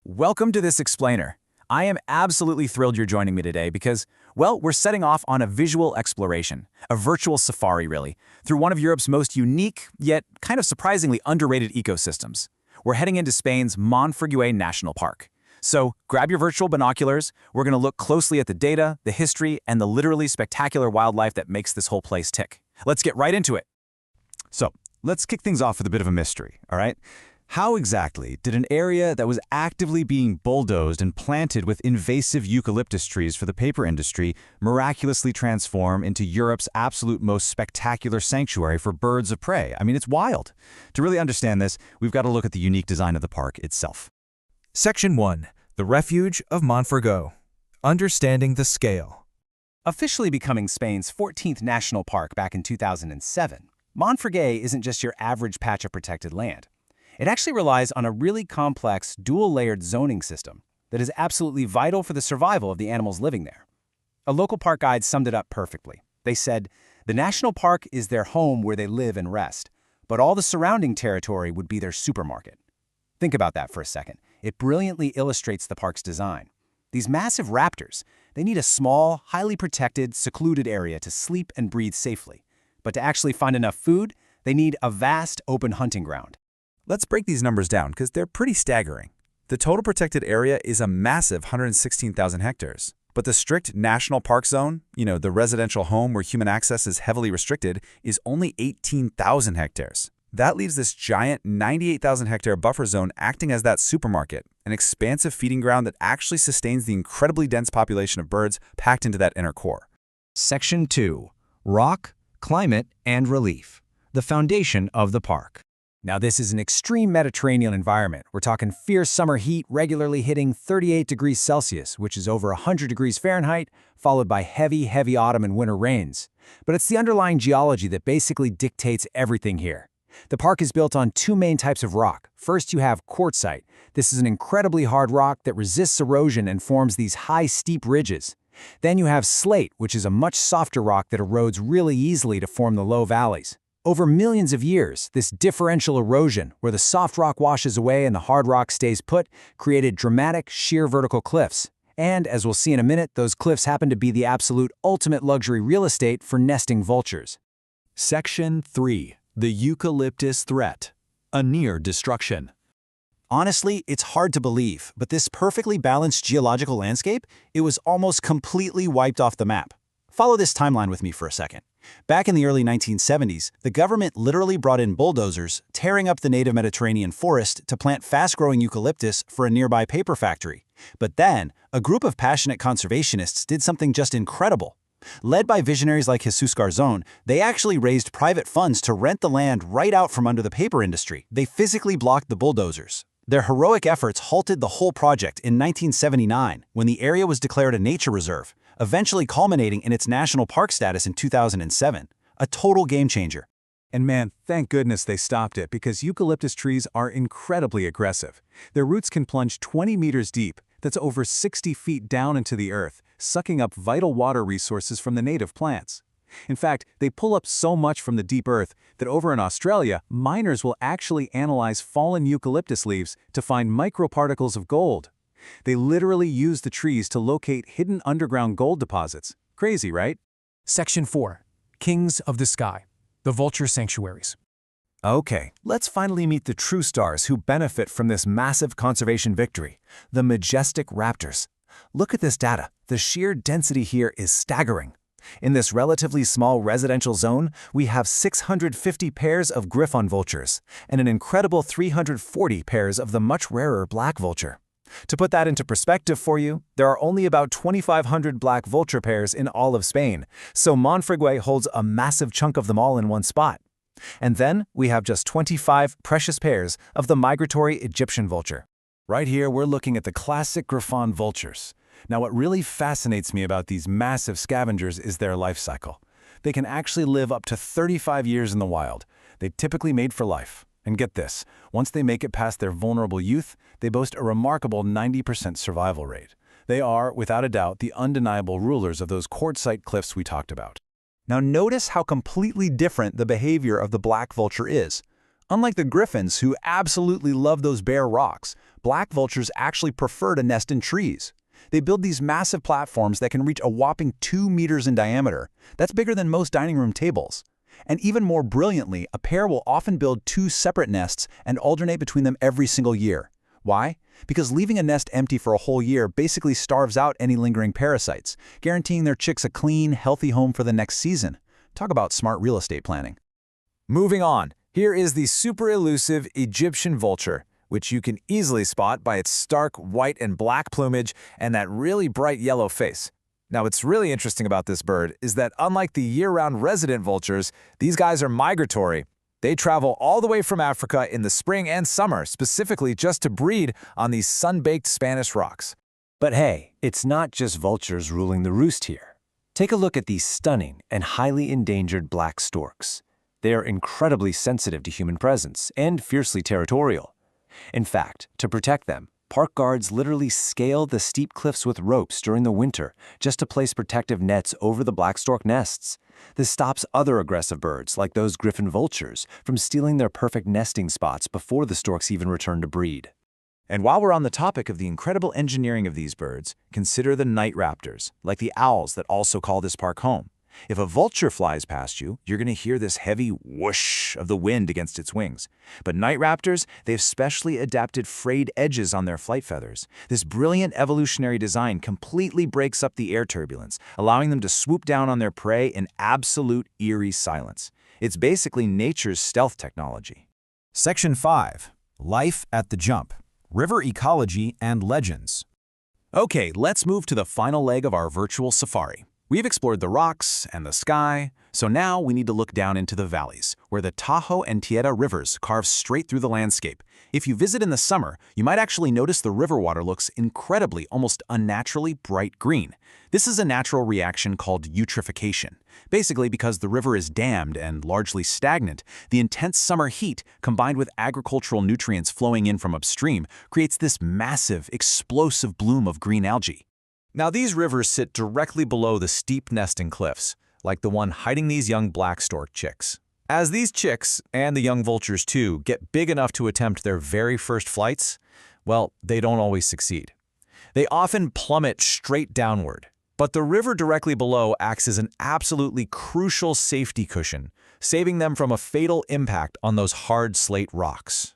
Welcome to this explainer. I am absolutely thrilled you're joining me today because, well, we're setting off on a visual exploration, a virtual safari really, through one of Europe's most unique, yet kind of surprisingly underrated ecosystems. We're heading into Spain's Monfragüe National Park. So grab your virtual binoculars, we're going to look closely at the data, the history, and the literally spectacular wildlife that makes this whole place tick. Let's get right into it. So, let's kick things off with a bit of a mystery, all right? How exactly did an area that was actively being bulldozed and planted with invasive eucalyptus trees for the paper industry miraculously transform into Europe's absolute most spectacular sanctuary for birds of prey? I mean, it's wild. To really understand this, we've got to look at the unique design of the park itself. Section 1. The Refuge of Monfragu. Understanding the Scale. Officially becoming Spain's 14th national park back in 2007, Monfragüe isn't just your average patch of protected land. It actually relies on a really complex, dual-layered zoning system that is absolutely vital for the survival of the animals living there. A local park guide summed it up perfectly. They said, "The national park is their home where they live and rest, but all the surrounding territory would be their supermarket." Think about that for a second. It brilliantly illustrates the park's design. These massive raptors, they need a small, highly protected, secluded area to sleep and breathe safely. But to actually find enough food, they need a vast, open hunting ground. Let's break these numbers down because they're pretty staggering. The total protected area is a massive 116,000 hectares. But the strict national park zone, the residential home where human access is heavily restricted, is only 18,000 hectares. That leaves this giant 98,000 hectare buffer zone acting as that supermarket, an expansive feeding ground that actually sustains the incredibly dense population of birds packed into that inner core. Section 2. Rock, Climate, and Relief. The foundation of the park. Now this is an extreme Mediterranean environment. We're talking fierce summer heat regularly hitting 38 degrees Celsius, which is over 100 degrees Fahrenheit, followed by heavy autumn and winter rains. But it's the underlying geology that basically dictates everything here. The park is built on two main types of rock. First, you have quartzite. This is an incredibly hard rock that resists erosion and forms these high, steep ridges. Then you have slate, which is a much softer rock that erodes really easily to form the low valleys. Over millions of years, this differential erosion, where the soft rock washes away and the hard rock stays put, created dramatic, sheer vertical cliffs. And, as we'll see in a minute, those cliffs happen to be the absolute ultimate luxury real estate for nesting vultures. Section 3. The Eucalyptus Threat. A near destruction. Honestly, it's hard to believe, but this perfectly balanced geological landscape, it was almost completely wiped off the map. Follow this timeline with me for a second. Back in the early 1970s, the government literally brought in bulldozers, tearing up the native Mediterranean forest to plant fast-growing eucalyptus for a nearby paper factory. But then, a group of passionate conservationists did something just incredible. Led by visionaries like Jesus Garzón, they actually raised private funds to rent the land right out from under the paper industry. They physically blocked the bulldozers. Their heroic efforts halted the whole project in 1979, when the area was declared a nature reserve, eventually culminating in its national park status in 2007. A total game changer. And man, thank goodness they stopped it because eucalyptus trees are incredibly aggressive. Their roots can plunge 20 meters deep, that's over 60 feet down into the earth, sucking up vital water resources from the native plants. In fact, they pull up so much from the deep earth that over in Australia, miners will actually analyze fallen eucalyptus leaves to find microparticles of gold. They literally use the trees to locate hidden underground gold deposits. Crazy, right? Section 4. Kings of the Sky. The Vulture Sanctuaries. Okay, let's finally meet the true stars who benefit from this massive conservation victory, the majestic raptors. Look at this data. The sheer density here is staggering. In this relatively small residential zone, we have 650 pairs of Griffon Vultures and an incredible 340 pairs of the much rarer black vulture. To put that into perspective for you, there are only about 2,500 black vulture pairs in all of Spain, so Monfragüe holds a massive chunk of them all in one spot. And then we have just 25 precious pairs of the migratory Egyptian vulture. Right here, we're looking at the classic Griffon Vultures. Now, what really fascinates me about these massive scavengers is their life cycle. They can actually live up to 35 years in the wild. They typically mate for life. And get this, once they make it past their vulnerable youth, they boast a remarkable 90% survival rate. They are, without a doubt, the undeniable rulers of those quartzite cliffs we talked about. Now notice how completely different the behavior of the black vulture is. Unlike the griffons, who absolutely love those bare rocks, black vultures actually prefer to nest in trees. They build these massive platforms that can reach a whopping 2 meters in diameter. That's bigger than most dining room tables. And even more brilliantly, a pair will often build 2 separate nests and alternate between them every single year. Why? Because leaving a nest empty for a whole year basically starves out any lingering parasites, guaranteeing their chicks a clean, healthy home for the next season. Talk about smart real estate planning. Moving on, here is the super elusive Egyptian vulture, which you can easily spot by its stark white and black plumage and that really bright yellow face. Now, what's really interesting about this bird is that unlike the year-round resident vultures, these guys are migratory. They travel all the way from Africa in the spring and summer, specifically just to breed on these sun-baked Spanish rocks. But hey, it's not just vultures ruling the roost here. Take a look at these stunning and highly endangered black storks. They are incredibly sensitive to human presence and fiercely territorial. In fact, to protect them, park guards literally scale the steep cliffs with ropes during the winter just to place protective nets over the black stork nests. This stops other aggressive birds, like those Griffon vultures, from stealing their perfect nesting spots before the storks even return to breed. And while we're on the topic of the incredible engineering of these birds, consider the night raptors, like the owls that also call this park home. If a vulture flies past you, you're going to hear this heavy whoosh of the wind against its wings. But night raptors, they've specially adapted frayed edges on their flight feathers. This brilliant evolutionary design completely breaks up the air turbulence, allowing them to swoop down on their prey in absolute eerie silence. It's basically nature's stealth technology. Section 5. Life at the Jump. River Ecology and Legends. Okay, let's move to the final leg of our virtual safari. We've explored the rocks and the sky, so now we need to look down into the valleys, where the Tahoe and Tieta rivers carve straight through the landscape. If you visit in the summer, you might actually notice the river water looks incredibly, almost unnaturally bright green. This is a natural reaction called eutrophication. Basically, because the river is dammed and largely stagnant, the intense summer heat, combined with agricultural nutrients flowing in from upstream, creates this massive, explosive bloom of green algae. Now, these rivers sit directly below the steep nesting cliffs, like the one hiding these young black stork chicks. As these chicks, and the young vultures too, get big enough to attempt their very first flights, well, they don't always succeed. They often plummet straight downward, but the river directly below acts as an absolutely crucial safety cushion, saving them from a fatal impact on those hard slate rocks.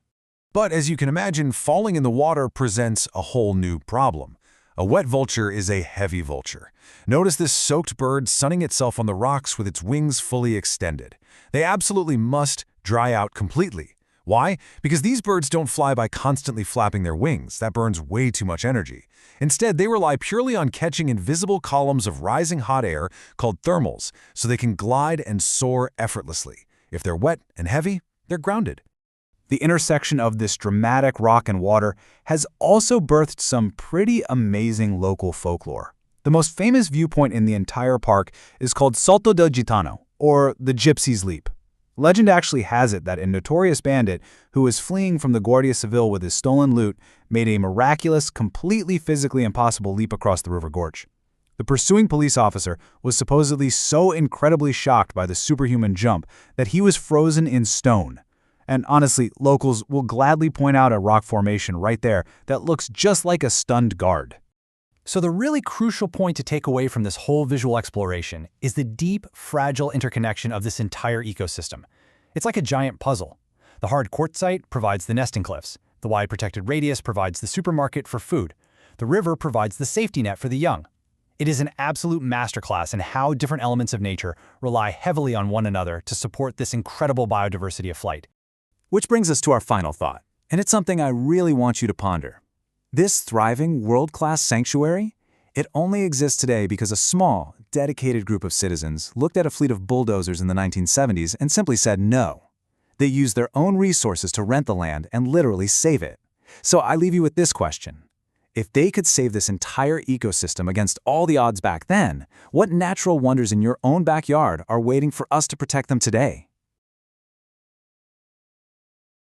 But as you can imagine, falling in the water presents a whole new problem. A wet vulture is a heavy vulture. Notice this soaked bird sunning itself on the rocks with its wings fully extended. They absolutely must dry out completely. Why? Because these birds don't fly by constantly flapping their wings. That burns way too much energy. Instead, they rely purely on catching invisible columns of rising hot air called thermals, so they can glide and soar effortlessly. If they're wet and heavy, they're grounded. The intersection of this dramatic rock and water has also birthed some pretty amazing local folklore. The most famous viewpoint in the entire park is called Salto del Gitano, or the Gypsy's Leap. Legend actually has it that a notorious bandit who was fleeing from the Guardia Civil with his stolen loot made a miraculous, completely physically impossible leap across the river gorge. The pursuing police officer was supposedly so incredibly shocked by the superhuman jump that he was frozen in stone. And honestly, locals will gladly point out a rock formation right there that looks just like a stunned guard. So the really crucial point to take away from this whole visual exploration is the deep, fragile interconnection of this entire ecosystem. It's like a giant puzzle. The hard quartzite provides the nesting cliffs. The wide protected radius provides the supermarket for food. The river provides the safety net for the young. It is an absolute masterclass in how different elements of nature rely heavily on one another to support this incredible biodiversity of flight. Which brings us to our final thought, and it's something I really want you to ponder. This thriving, world-class sanctuary, it only exists today because a small, dedicated group of citizens looked at a fleet of bulldozers in the 1970s and simply said no. They used their own resources to rent the land and literally save it. So I leave you with this question. If they could save this entire ecosystem against all the odds back then, what natural wonders in your own backyard are waiting for us to protect them today?